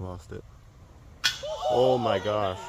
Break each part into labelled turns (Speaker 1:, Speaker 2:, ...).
Speaker 1: lost it. Oh my gosh.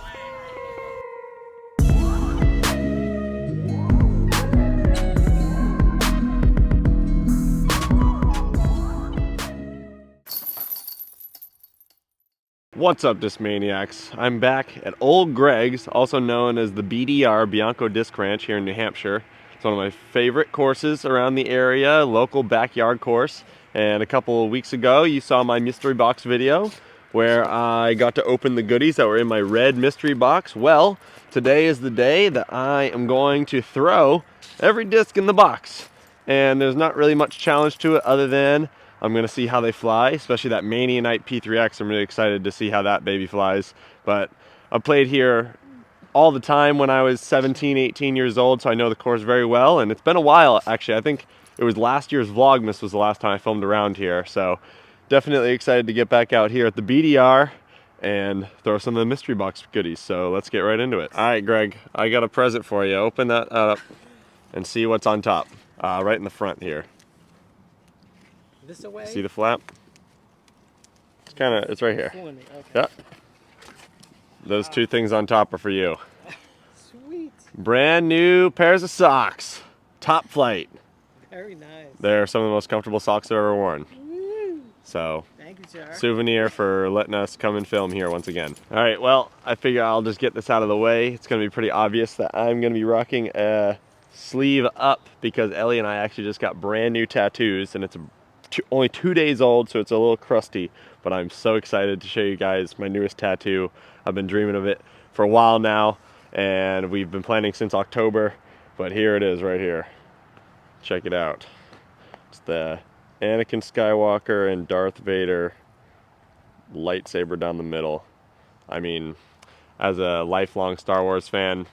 Speaker 1: What's up, Discmaniacs? I'm back at Old Greg's, also known as the BDR, Bianco Disc Ranch here in New Hampshire. It's one of my favorite courses around the area, local backyard course. And a couple of weeks ago, you saw my mystery box video where I got to open the goodies that were in my red mystery box. Well, today is the day that I am going to throw every disc in the box. And there's not really much challenge to it other than I'm going to see how they fly, especially that Mania Night P3X. I'm really excited to see how that baby flies. But I played here all the time when I was 17, 18 years old, so I know the course very well. And it's been a while, actually. I think it was last year's Vlogmas was the last time I filmed around here. So definitely excited to get back out here at the BDR and throw some of the mystery box goodies. So let's get right into it. All right, Greg, I got a present for you. Open that up and see what's on top, right in the front here.
Speaker 2: This away?
Speaker 1: See the flap? It's right here.
Speaker 2: Okay.
Speaker 1: Yeah. Those two things on top are for you.
Speaker 2: Sweet.
Speaker 1: Brand new pairs of socks. Top Flight.
Speaker 2: Very nice.
Speaker 1: They're some of the most comfortable socks I've ever worn.
Speaker 2: Woo.
Speaker 1: So,
Speaker 2: thank you, sir.
Speaker 1: Souvenir for letting us come and film here once again. All right, well, I figure I'll just get this out of the way. It's going to be pretty obvious that I'm going to be rocking a sleeve up because Ellie and I actually just got brand new tattoos, and it's only 2 days old, so it's a little crusty, but I'm so excited to show you guys my newest tattoo. I've been dreaming of it for a while now, and we've been planning since October, but here it is right here. Check it out. It's the Anakin Skywalker and Darth Vader lightsaber down the middle. I mean, as a lifelong Star Wars fan,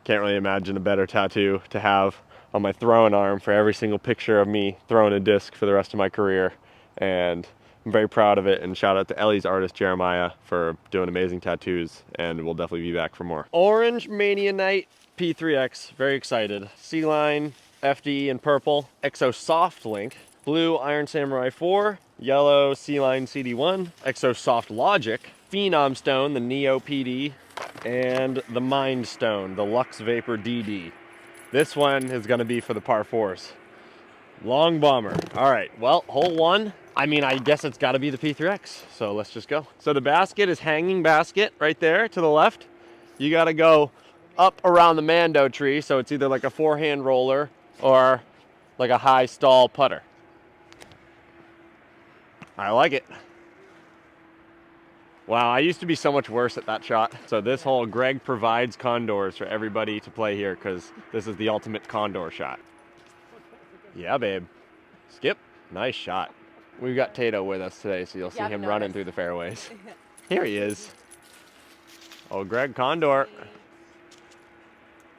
Speaker 1: can't really imagine a better tattoo to have on my throwing arm for every single picture of me throwing a disc for the rest of my career. And I'm very proud of it, and shout out to Ellie's artist Jeremiah for doing amazing tattoos, and we'll definitely be back for more. Orange Mania Night P3X, very excited. Sea Line, FD in purple, Exo Soft Link, blue Iron Samurai 4, yellow Sea Line CD1, Exo Soft Logic, Phenom Stone, the Neo PD, and the Mind Stone, the Lux Vapor DD. This one is going to be for the par 4s. Long bomber. All right, well, hole one. I mean, I guess it's got to be the P3X, so let's just go. So the basket is hanging basket right there to the left. You got to go up around the Mando tree, so it's either like a forehand roller or like a high stall putter. I like it. Wow, I used to be so much worse at that shot. So this hole, Greg provides condors for everybody to play here because this is the ultimate condor shot. Yeah, babe. Skip. Nice shot. We've got Tato with us today, so you'll see him running through the fairways. Here he is. Oh, Greg Condor.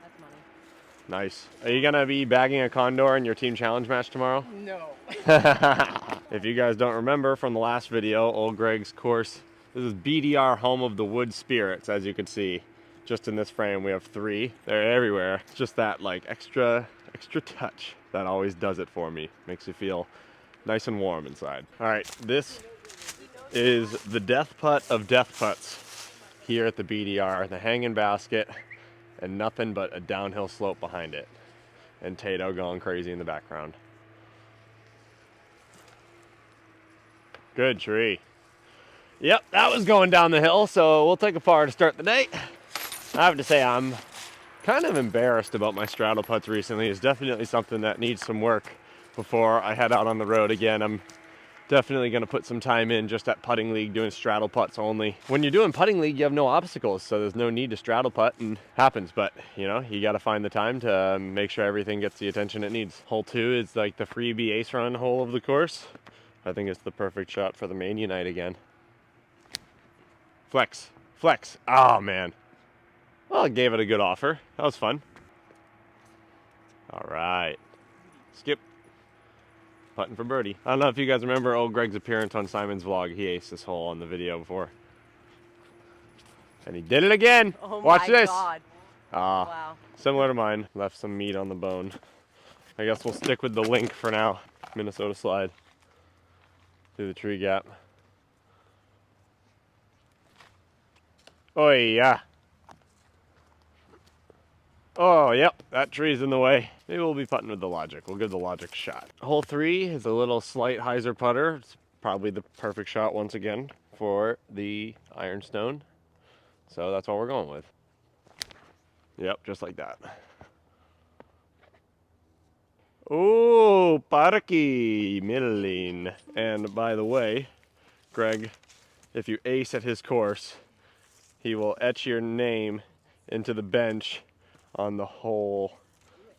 Speaker 3: That's money.
Speaker 1: Nice. Are you going to be bagging a condor in your team challenge match tomorrow?
Speaker 2: No.
Speaker 1: If you guys don't remember from the last video, Old Greg's course, this is BDR, home of the wood spirits, as you can see. Just in this frame, we have 3. They're everywhere. It's just that like extra touch that always does it for me. Makes you feel nice and warm inside. All right, this is the death putt of death putts here at the BDR. The hanging basket and nothing but a downhill slope behind it. And Tato going crazy in the background. Good tree. Yep, that was going down the hill, so we'll take a par to start the day. I have to say I'm kind of embarrassed about my straddle putts recently. It's definitely something that needs some work before I head out on the road again. I'm definitely going to put some time in just at putting league doing straddle putts only. When you're doing putting league, you have no obstacles, so there's no need to straddle putt, and happens. But you know, you got to find the time to make sure everything gets the attention it needs. Hole 2 is like the freebie ace run hole of the course. I think it's the perfect shot for the Mania Night again. Flex, flex. Oh man. Well, I gave it a good offer. That was fun. All right. Skip. Putting for birdie. I don't know if you guys remember old Greg's appearance on Simon's vlog. He aced this hole on the video before. And he did it again.
Speaker 3: Oh
Speaker 1: Watch
Speaker 3: my
Speaker 1: this.
Speaker 3: God. Wow.
Speaker 1: Similar to mine. Left some meat on the bone. I guess we'll stick with the link for now. Minnesota slide. Through the tree gap. Oh, yeah. Oh, yep, that tree's in the way. Maybe we'll be putting with the Logic. We'll give the Logic a shot. Hole 3 is a little slight hyzer putter. It's probably the perfect shot once again for the ironstone. So that's what we're going with. Yep, just like that. Oh, Parky Milling. And by the way, Greg, if you ace at his course, he will etch your name into the bench on the hole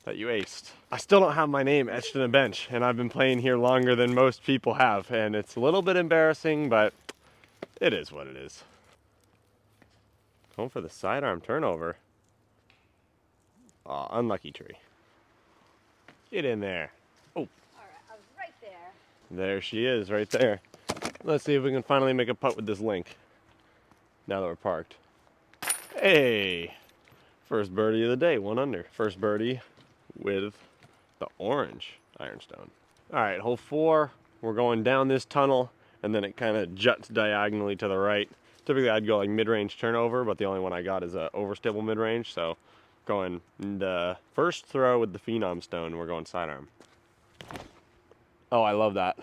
Speaker 1: that you aced. I still don't have my name etched in a bench, and I've been playing here longer than most people have, and it's a little bit embarrassing, but it is what it is. Going for the sidearm turnover. Aw, unlucky tree. Get in there. Oh.
Speaker 3: All right, I was right there.
Speaker 1: There she is, right there. Let's see if we can finally make a putt with this link. Now that we're parked. Hey! First birdie of the day, 1 under. First birdie with the orange ironstone. All right, hole 4. We're going down this tunnel, and then it kind of juts diagonally to the right. Typically, I'd go like mid-range turnover, but the only one I got is a overstable mid-range. So, going the first throw with the Phenom stone, we're going sidearm. Oh, I love that.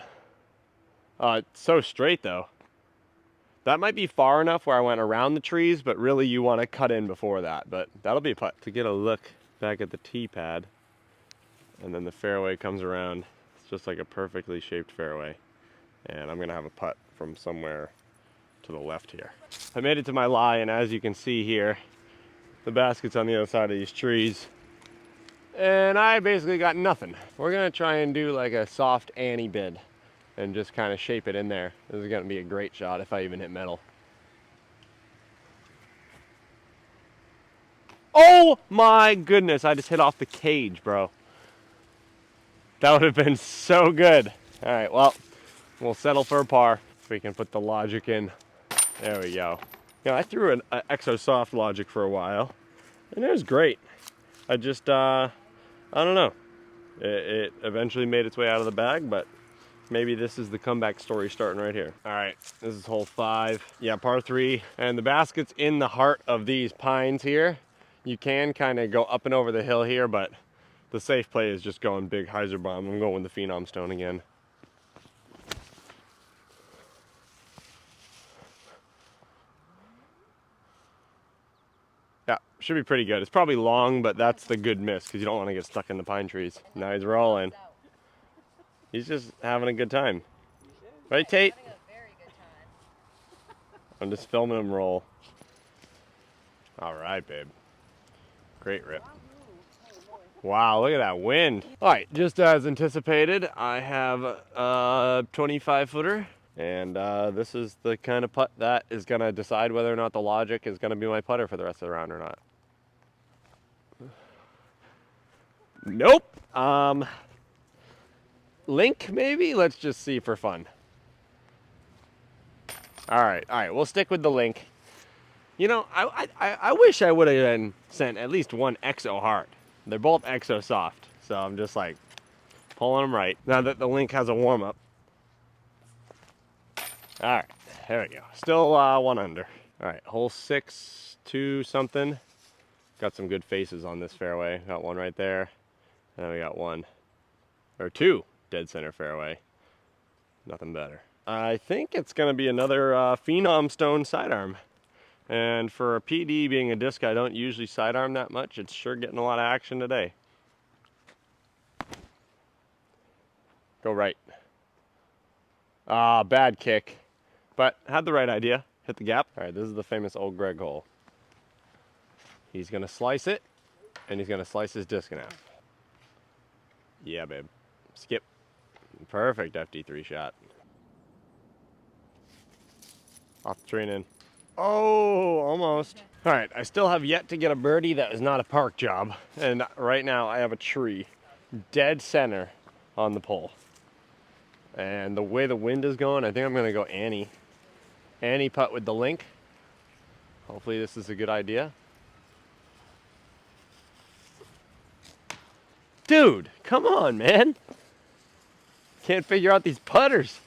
Speaker 1: It's so straight though. That might be far enough where I went around the trees, but really you want to cut in before that. But that'll be a putt. To get a look back at the tee pad, and then the fairway comes around. It's just like a perfectly shaped fairway. And I'm gonna have a putt from somewhere to the left here. I made it to my lie, and as you can see here, the basket's on the other side of these trees. And I basically got nothing. We're gonna try and do like a soft Annie bid and just kind of shape it in there. This is gonna be a great shot if I even hit metal. Oh my goodness, I just hit off the cage, bro. That would have been so good. All right, well, we'll settle for a par. If we can put the Logic in. There we go. Yeah, I threw an Exo Soft Logic for a while, and it was great. I just, I don't know. It eventually made its way out of the bag, but maybe this is the comeback story starting right here. All right, this is hole 5. Yeah, par 3. And the basket's in the heart of these pines here. You can kind of go up and over the hill here, but the safe play is just going big hyzer bomb. I'm going with the Phenom stone again. Yeah, should be pretty good. It's probably long, but that's the good miss because you don't want to get stuck in the pine trees. Now he's rolling. He's just having a good time. Right, Tate?
Speaker 3: Having a very good time.
Speaker 1: I'm just filming him roll. All right, babe. Great rip. Wow, look at that wind. All right, just as anticipated, I have a 25-footer. And this is the kind of putt that is going to decide whether or not the Logic is going to be my putter for the rest of the round or not. Nope. Link, maybe? Let's just see for fun. All right, we'll stick with the link. You know, I wish I would have been sent at least one Exo hard. They're both Exo soft, so I'm just like pulling them right. Now that the link has a warm-up. All right, there we go. Still 1 under. All right, hole 6, 2 something. Got some good faces on this fairway. Got one right there, and then we got 1 or 2 dead center fairway. Nothing better. I think it's gonna be another Phenom stone sidearm. And for a PD being a disc I don't usually sidearm that much, it's sure getting a lot of action today. Go right. Ah, bad kick. But had the right idea. Hit the gap. All right, this is the famous old Greg hole. He's gonna slice it, and he's gonna slice his disc in half. Yeah, babe. Skip. Perfect FD3 shot. Off the tree and in. Oh, almost. All right, I still have yet to get a birdie that is not a park job. And right now I have a tree dead center on the pole. And the way the wind is going, I think I'm gonna go Annie. Annie putt with the link. Hopefully this is a good idea. Dude, come on, man. Can't figure out these putters.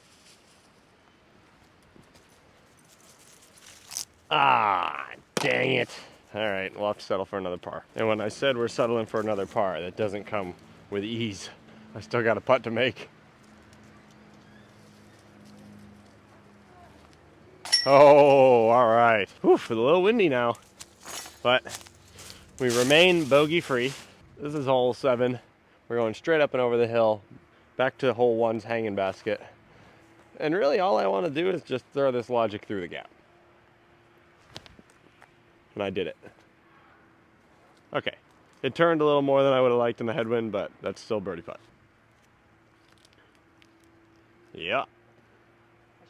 Speaker 1: Ah, Dang it. All right, we'll have to settle for another par. And when I said we're settling for another par, that doesn't come with ease. I still got a putt to make. Oh, all right. Whew, it's a little windy now, but we remain bogey free. This is hole 7. We're going straight up and over the hill, back to hole 1's hanging basket. And really all I want to do is just throw this logic through the gap. And I did it. Okay. It turned a little more than I would have liked in the headwind, but that's still birdie putt. Yeah.
Speaker 3: I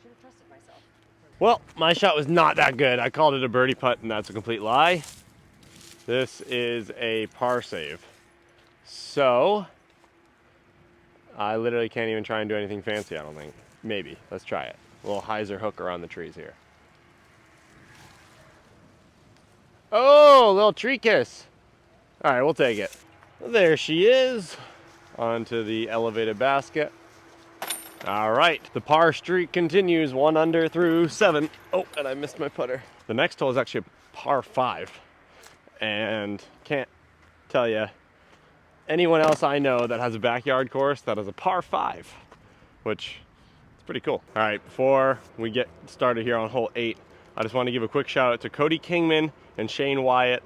Speaker 3: should have trusted myself.
Speaker 1: Well, my shot was not that good. I called it a birdie putt, and that's a complete lie. This is a par save. So, I literally can't even try and do anything fancy, I don't think. Maybe. Let's try it. A little hyzer hook around the trees here. Oh, a little tree kiss. All right, we'll take it. There she is. Onto the elevated basket. All right, the par streak continues, 1 under through 7. Oh, and I missed my putter. The next hole is actually a par 5. And can't tell you anyone else I know that has a backyard course that has a par 5, which is pretty cool. All right, before we get started here on hole 8, I just want to give a quick shout out to Cody Kingman and Shane Wyatt.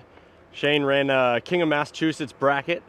Speaker 1: Shane ran King of Massachusetts bracket.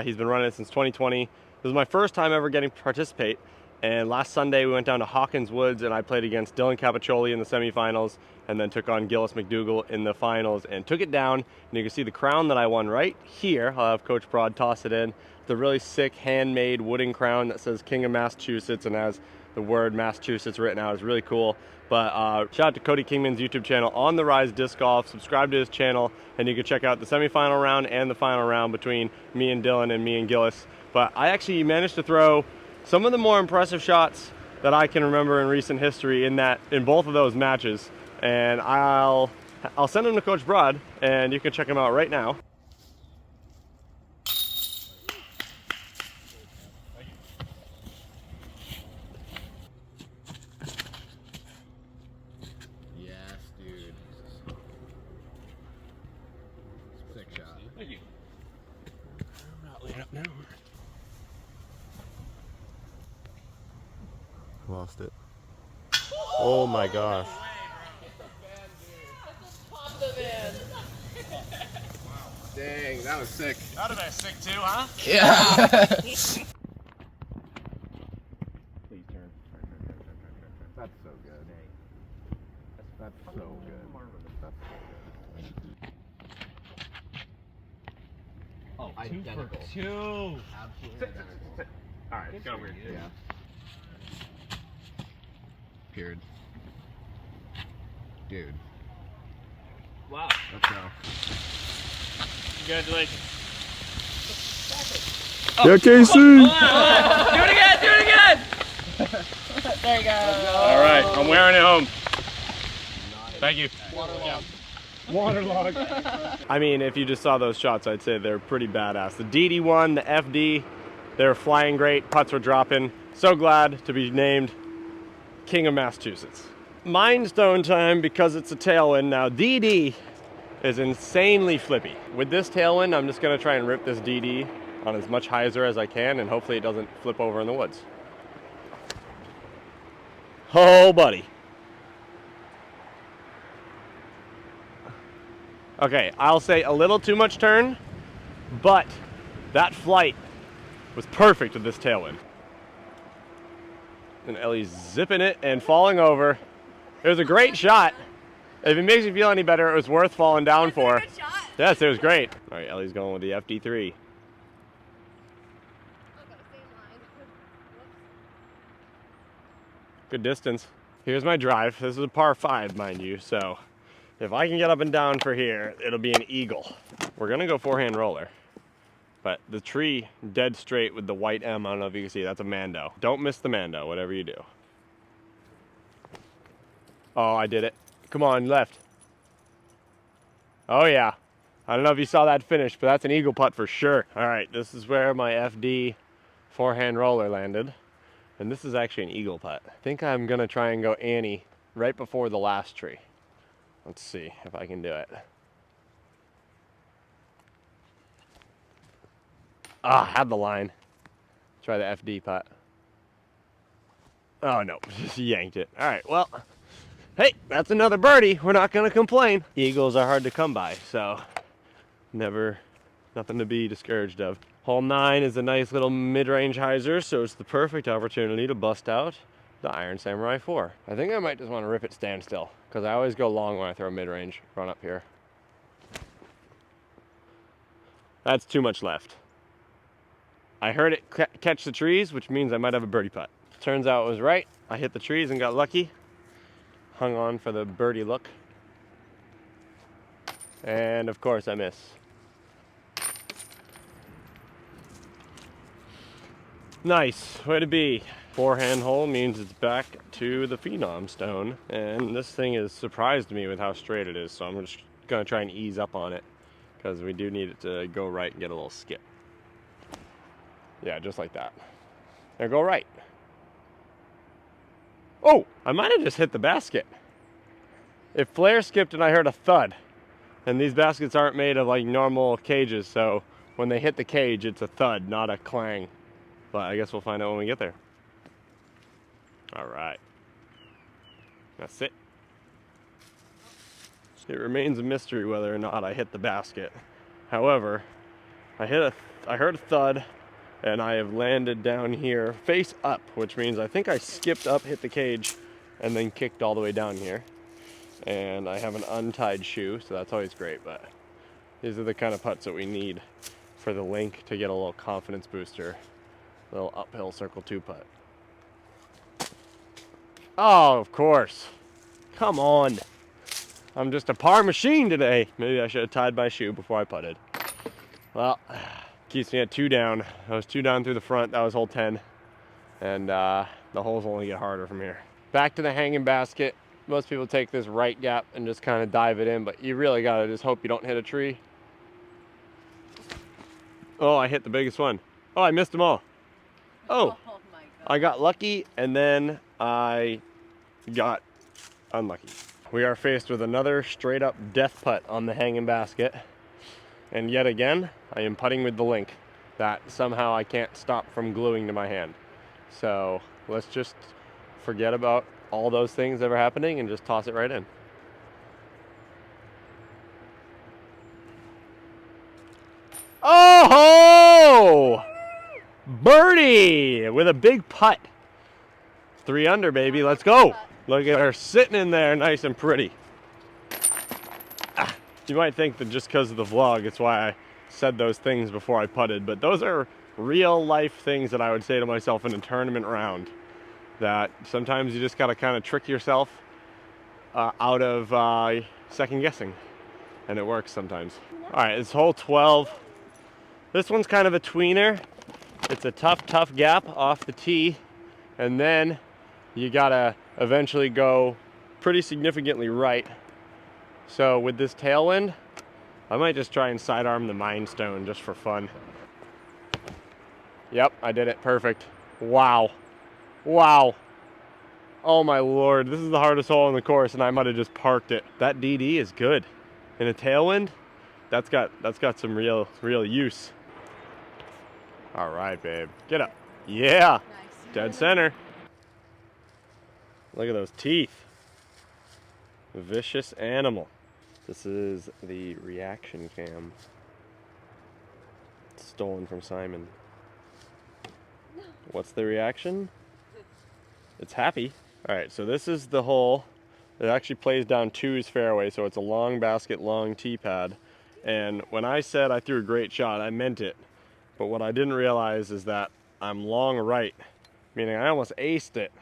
Speaker 1: He's been running it since 2020. This was my first time ever getting to participate. And last Sunday we went down to Hawkins Woods and I played against Dylan Capiccioli in the semifinals and then took on Gillis McDougall in the finals and took it down. And you can see the crown that I won right here. I'll have Coach Broad toss it in. It's a really sick handmade wooden crown that says King of Massachusetts and has the word Massachusetts written out. It's really cool. But shout out to Cody Kingman's YouTube channel, On the Rise Disc Golf. Subscribe to his channel and you can check out the semifinal round and the final round between me and Dylan and me and Gillis. But I actually managed to throw some of the more impressive shots that I can remember in recent history in both of those matches. And I'll send them to Coach Broad and you can check them out right now.
Speaker 4: Yes, dude. Sick shot.
Speaker 1: Thank you.
Speaker 4: I'm not laying up now.
Speaker 1: Lost it. Oh my gosh.
Speaker 4: Dang, that was sick.
Speaker 1: That would have been sick too, huh?
Speaker 4: Yeah.
Speaker 1: Please turn.
Speaker 4: That's so good. That's so good. That's so good. Oh, identical.
Speaker 2: 2 for 2.
Speaker 4: Absolutely identical.
Speaker 1: All right, it's kind of weird.
Speaker 4: Yeah. Period. Dude.
Speaker 2: Wow.
Speaker 4: Let's go.
Speaker 2: Congratulations.
Speaker 1: Yeah, KC!
Speaker 2: Do it again, do it again! There you go.
Speaker 1: All right, I'm wearing it home. Thank you.
Speaker 4: Waterlogged.
Speaker 1: I mean, if you just saw those shots, I'd say they're pretty badass. The DD1, the FD, they were flying great. Putts were dropping. So glad to be named King of Massachusetts. Mindstone time because it's a tailwind. Now, DD is insanely flippy. With this tailwind, I'm just gonna try and rip this DD on as much hyzer as I can and hopefully it doesn't flip over in the woods. Oh, buddy. Okay, I'll say a little too much turn, but that flight was perfect with this tailwind. And Ellie's zipping it and falling over. It was a great shot. If it makes you feel any better, it was worth falling down for.
Speaker 3: Good shot.
Speaker 1: Yes, it was great. All right, Ellie's going with the FD3.
Speaker 3: Okay, same line.
Speaker 1: Good distance. Here's my drive. This is a par 5, mind you, so if I can get up and down for here, it'll be an eagle. We're gonna go forehand roller. But the tree dead straight with the white M, I don't know if you can see, that's a Mando. Don't miss the Mando, whatever you do. Oh, I did it. Come on, left. Oh yeah. I don't know if you saw that finish, but that's an eagle putt for sure. All right, this is where my FD forehand roller landed. And this is actually an eagle putt. I think I'm gonna try and go Annie right before the last tree. Let's see if I can do it. Ah, had the line. Try the FD putt. Oh no, just yanked it. All right, well, hey, that's another birdie. We're not gonna complain. Eagles are hard to come by, so nothing to be discouraged of. Hole 9 is a nice little mid-range hyzer, so it's the perfect opportunity to bust out the Iron Samurai 4. I think I might just want to rip it standstill, because I always go long when I throw mid-range run up here. That's too much left. I heard it catch the trees, which means I might have a birdie putt. Turns out it was right. I hit the trees and got lucky. Hung on for the birdie look. And of course I miss. Nice, way to be. Forehand hole means it's back to the Phenom stone. And this thing has surprised me with how straight it is, so I'm just gonna try and ease up on it, because we do need it to go right and get a little skip. Yeah, just like that. There, go right. Oh, I might have just hit the basket. It flare skipped and I heard a thud. And these baskets aren't made of like normal cages, so when they hit the cage, it's a thud, not a clang. But I guess we'll find out when we get there. All right. That's it. It remains a mystery whether or not I hit the basket. However, I heard a thud, and I have landed down here face up, which means I think I skipped up, hit the cage, and then kicked all the way down here. And I have an untied shoe, so that's always great, but these are the kind of putts that we need for the link to get a little confidence booster. A little uphill circle 2 putt. Oh, of course. Come on. I'm just a par machine today. Maybe I should have tied my shoe before I putted. Well, keeps me at 2 down. I was 2 down through the front. That was hole 10. And the holes only get harder from here. Back to the hanging basket. Most people take this right gap and just kind of dive it in, but you really gotta just hope you don't hit a tree. Oh, I hit the biggest one. Oh, I missed them all. Oh,
Speaker 3: my God.
Speaker 1: I got lucky and then I got unlucky. We are faced with another straight up death putt on the hanging basket. And yet again, I am putting with the link that somehow I can't stop from gluing to my hand. So let's just forget about all those things ever happening and just toss it right in. Oh! Birdie with a big putt. 3 under, baby. Let's go. Look at her sitting in there nice and pretty. You might think that just because of the vlog, it's why I said those things before I putted, but those are real life things that I would say to myself in a tournament round. That sometimes you just gotta kind of trick yourself out of second guessing, and it works sometimes. All right, it's hole 12. This one's kind of a tweener. It's a tough gap off the tee, and then you gotta eventually go pretty significantly right. So with this tailwind, I might just try and sidearm the Mind Stone just for fun. Yep, I did it, perfect. Wow. Wow. Oh my Lord, this is the hardest hole in the course and I might have just parked it. That DD is good. In a tailwind, that's got some real use. All right, babe, get up. Yeah,
Speaker 3: Nice.
Speaker 1: dead center. Look at those teeth. Vicious animal. This is the reaction cam. It's stolen from Simon. What's the reaction? It's happy. All right, so this is the hole. It actually plays down 2's fairway, so it's a long basket, long tee pad. And when I said I threw a great shot, I meant it. But what I didn't realize is that I'm long right, meaning I almost aced it.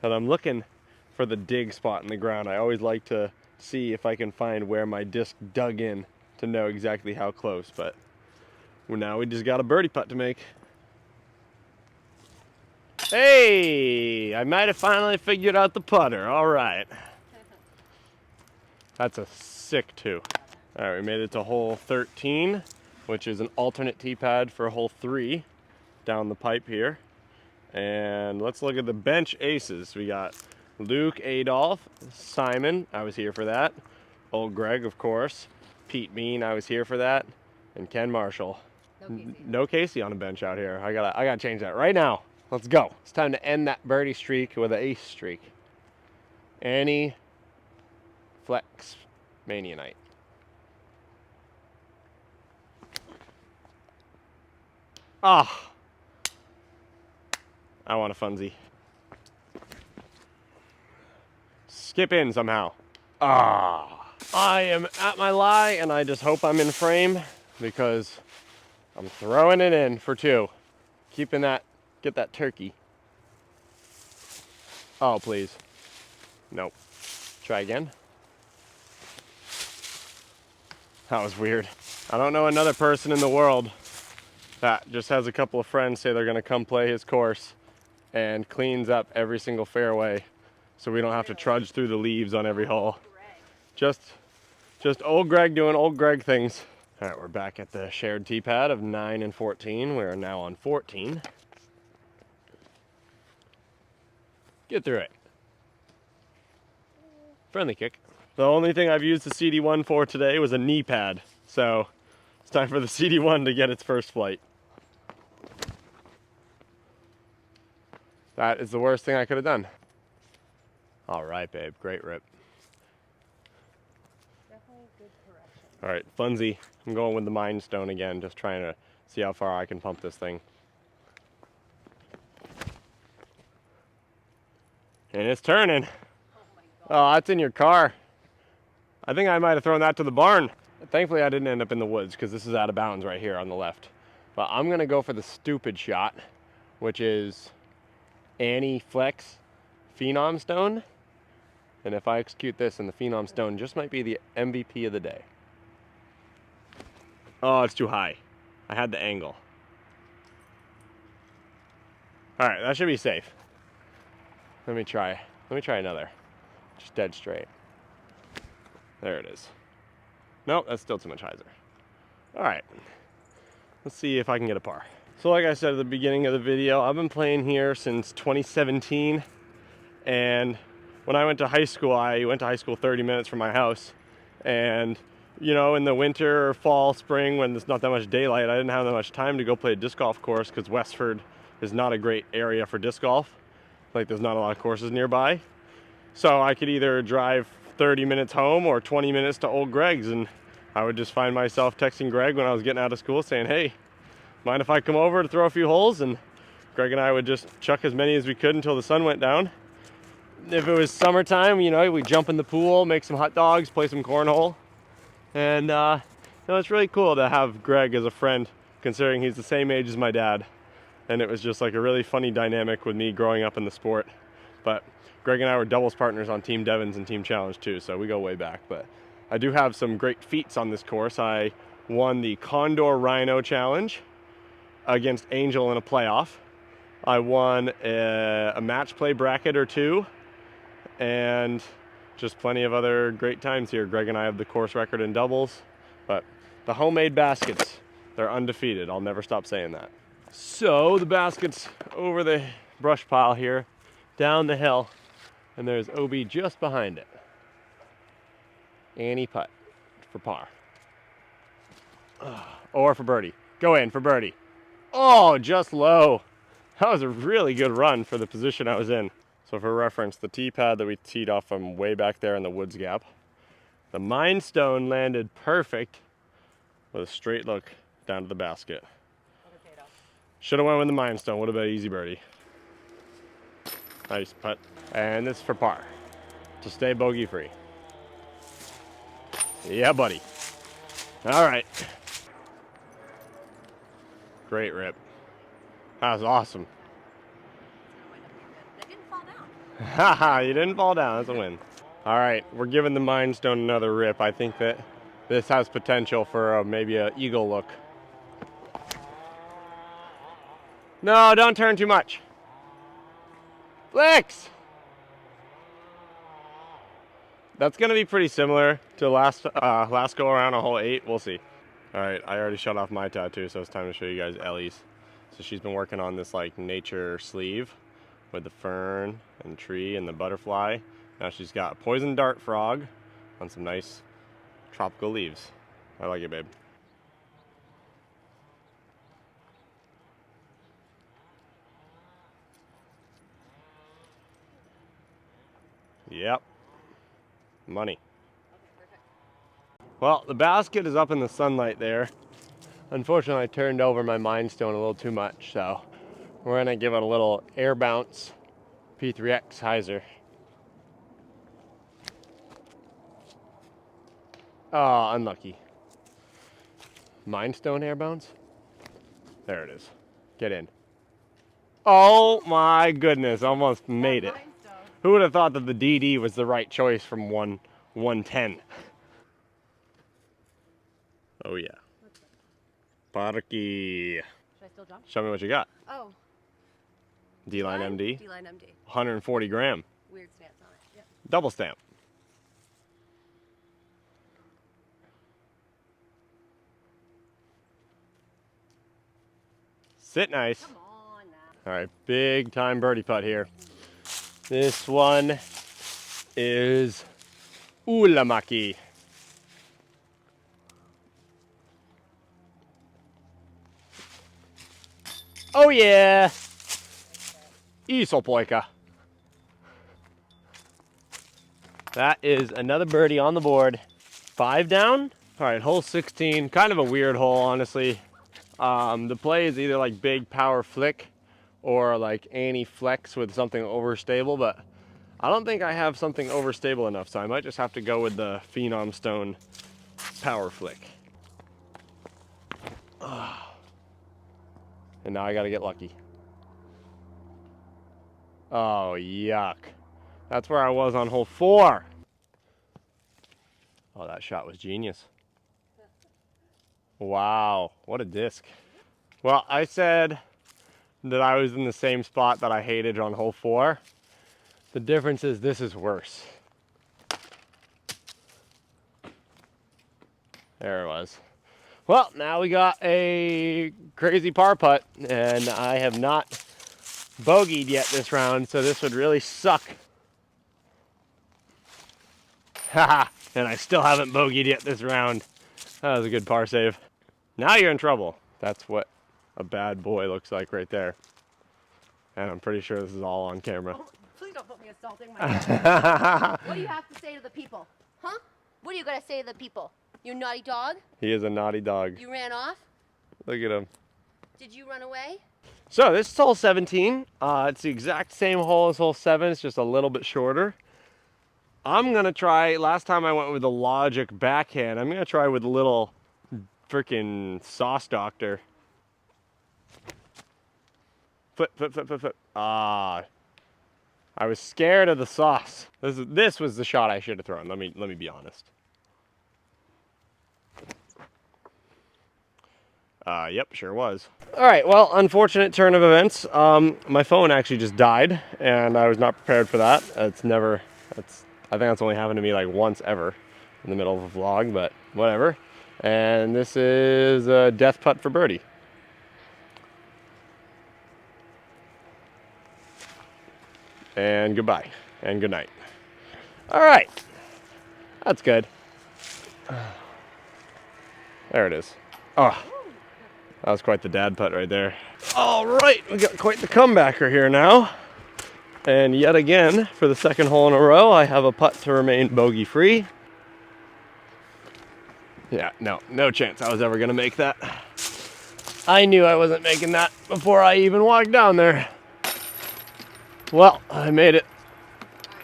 Speaker 1: And I'm looking for the dig spot in the ground. I always like to see if I can find where my disc dug in to know exactly how close. But now we just got a birdie putt to make. Hey, I might have finally figured out the putter. All right. That's a sick 2. All right, we made it to hole 13, which is an alternate tee pad for hole 3 down the pipe here. And let's look at the bench aces. We got Luke, Adolf, Simon, I was here for that, Old Greg, of course. Pete Bean, I was here for that. And Ken Marshall.
Speaker 3: No Casey.
Speaker 1: No Casey on the bench out here. I gotta change that right now. Let's go. It's time to end that birdie streak with an ace streak. Annie Flex Mania night. Ah, I want a funsy. Skip in somehow. Ah, I am at my lie, and I just hope I'm in frame because I'm throwing it in for two. Keeping that, get that turkey. Oh, please. Nope. Try again. That was weird. I don't know another person in the world that just has a couple of friends say they're gonna come play his course and cleans up every single fairway so we don't have to trudge through the leaves on every hole. Just old Greg doing old Greg things. All right, we're back at the shared tee pad of 9 and 14. We are now on 14. Get through it. Friendly kick. The only thing I've used the CD1 for today was a knee pad. So it's time for the CD1 to get its first flight. That is the worst thing I could have done. All right, babe, great rip.
Speaker 3: Definitely good correction.
Speaker 1: All right, funsy. I'm going with the Mind Stone again, just trying to see how far I can pump this thing. And it's turning.
Speaker 3: Oh my god.
Speaker 1: Oh, that's in your car. I think I might have thrown that to the barn. Thankfully, I didn't end up in the woods because this is out of bounds right here on the left. But I'm gonna go for the stupid shot, which is Annie Flex Phenom Stone. And if I execute this, then the Phenom Stone just might be the MVP of the day. Oh, it's too high. I had the angle. All right, that should be safe. Let me try another. Just dead straight. There it is. Nope, that's still too much hyzer. All right, let's see if I can get a par. So like I said at the beginning of the video, I've been playing here since 2017. And when I went to high school, 30 minutes from my house. And you know, in the winter, fall, spring, when there's not that much daylight, I didn't have that much time to go play a disc golf course because Westford is not a great area for disc golf. Like, there's not a lot of courses nearby. So I could either drive 30 minutes home or 20 minutes to old Greg's, and I would just find myself texting Greg when I was getting out of school saying, hey, mind if I come over to throw a few holes? And Greg and I would just chuck as many as we could until the sun went down. If it was summertime, you know, we'd jump in the pool, make some hot dogs, play some cornhole. And you know, it's really cool to have Greg as a friend, considering he's the same age as my dad. And it was just like a really funny dynamic with me growing up in the sport. But Greg and I were doubles partners on Team Devons and Team Challenge too, so we go way back. But I do have some great feats on this course. I won the Condor Rhino Challenge against Angel in a playoff. I won a match play bracket or two, and just plenty of other great times here. Greg and I have the course record in doubles, but the homemade baskets, they're undefeated. I'll never stop saying that. So the basket's over the brush pile here, down the hill, and there's OB just behind it. Annie putt for par. Or for birdie. Go in for birdie. Oh, just low. That was a really good run for the position I was in. So for reference, the tee pad that we teed off from way back there in the woods gap, the Mind Stone landed perfect with a straight look down to the basket. Should have went with the Mind Stone, would have been an easy birdie. Nice putt. And this is for par, to stay bogey free. Yeah, buddy. All right. Great rip. That was awesome.
Speaker 3: That didn't fall down.
Speaker 1: Haha, you didn't fall down. That's a win. All right, we're giving the Mind Stone another rip. I think that this has potential for maybe an eagle look. No, don't turn too much. Flicks! That's going to be pretty similar to last go around on hole 8. We'll see. All right, I already shut off my tattoo, so it's time to show you guys Ellie's. So she's been working on this like nature sleeve with the fern and tree and the butterfly. Now she's got a poison dart frog on some nice tropical leaves. I like it, babe. Yep. Money. Well, the basket is up in the sunlight there. Unfortunately, I turned over my Mind Stone a little too much, so we're gonna give it a little air bounce P3X hyzer. Oh, unlucky. Mind Stone air bounce? There it is. Get in. Oh my goodness, almost made it. Who would have thought that the DD was the right choice from 110? Oh yeah. Parky.
Speaker 3: Should I still jump?
Speaker 1: Show me what you got.
Speaker 3: Oh.
Speaker 1: D-line MD.
Speaker 3: D-line MD.
Speaker 1: 140 gram.
Speaker 3: Weird stance on it. Yep.
Speaker 1: Double stamp. Sit nice.
Speaker 3: Come on now.
Speaker 1: All right, big time birdie putt here. This one is Ulamaki. Oh yeah! Isopoika. That is another birdie on the board. 5 down. All right, hole 16. Kind of a weird hole, honestly. The play is either like big power flick or like anti-flex with something overstable, but I don't think I have something overstable enough, so I might just have to go with the Phenom Stone power flick. And now I gotta get lucky. Oh, yuck. That's where I was on hole 4. Oh, that shot was genius. Wow, what a disc. Well, I said that I was in the same spot that I hated on hole 4. The difference is this is worse. There it was. Well, now we got a crazy par putt, and I have not bogeyed yet this round, so this would really suck. Haha, and I still haven't bogeyed yet this round. That was a good par save. Now you're in trouble. That's what a bad boy looks like right there. And I'm pretty sure this is all on camera.
Speaker 3: Oh, please don't put me assaulting my dad. What do you have to say to the people? Huh? What are you going to say to the people? You naughty dog?
Speaker 1: He is a naughty dog.
Speaker 3: You ran off?
Speaker 1: Look at him.
Speaker 3: Did you run away?
Speaker 1: So this is hole 17. It's the exact same hole as hole 7. It's just a little bit shorter. I'm going to try, last time I went with the Logic backhand, I'm going to try with a little freaking Sauce Doctor. Flip, flip, flip, flip, flip. Ah. I was scared of the sauce. This was the shot I should have thrown. Let me be honest. Yep, sure was. All right, well, unfortunate turn of events. My phone actually just died, and I was not prepared for that. I think that's only happened to me like once ever in the middle of a vlog, but whatever. And this is a death putt for birdie. And goodbye, and good night. All right, that's good. There it is. Oh, that was quite the dad putt right there. All right, we got quite the comebacker here now. And yet again, for the second hole in a row, I have a putt to remain bogey free. Yeah, no chance I was ever gonna make that. I knew I wasn't making that before I even walked down there. Well, I made it.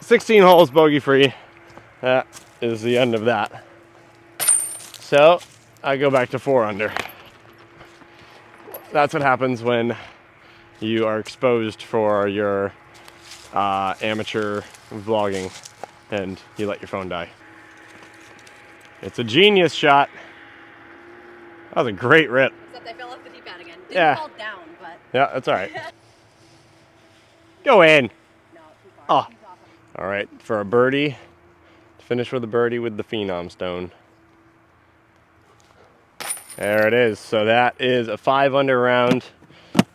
Speaker 1: 16 holes bogey free. That is the end of that. So I go back to 4 under. That's what happens when you are exposed for your amateur vlogging and you let your phone die. It's a genius shot. That was a great rip.
Speaker 3: Except I fell off the deep end again.
Speaker 1: Yeah.
Speaker 3: Didn't fall down, but...
Speaker 1: Yeah, that's all right. Go in.
Speaker 3: No, too far.
Speaker 1: Oh. All right, for a birdie. Finish with a birdie with the Phenom Stone. There it is. So that is a 5 under round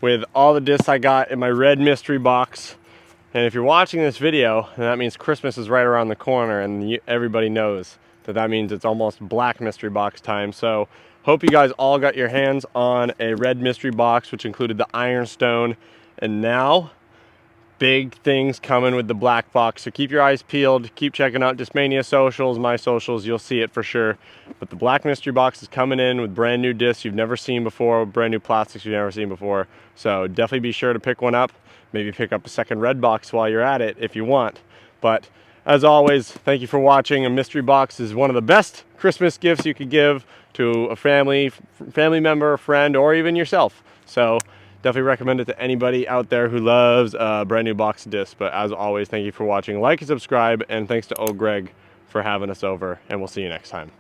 Speaker 1: with all the discs I got in my red mystery box. And if you're watching this video, then that means Christmas is right around the corner, and everybody knows that means it's almost black mystery box time. So hope you guys all got your hands on a red mystery box, which included the ironstone. And now, big things coming with the black box. So keep your eyes peeled, keep checking out Discmania socials, my socials, you'll see it for sure. But the black mystery box is coming in with brand new discs you've never seen before, brand new plastics you've never seen before. So definitely be sure to pick one up. Maybe pick up a second red box while you're at it if you want. But as always, thank you for watching. A mystery box is one of the best Christmas gifts you could give to a family member, a friend, or even yourself. So definitely recommend it to anybody out there who loves a brand new box of discs. But as always, thank you for watching. Like and subscribe, and thanks to old Greg for having us over, and we'll see you next time.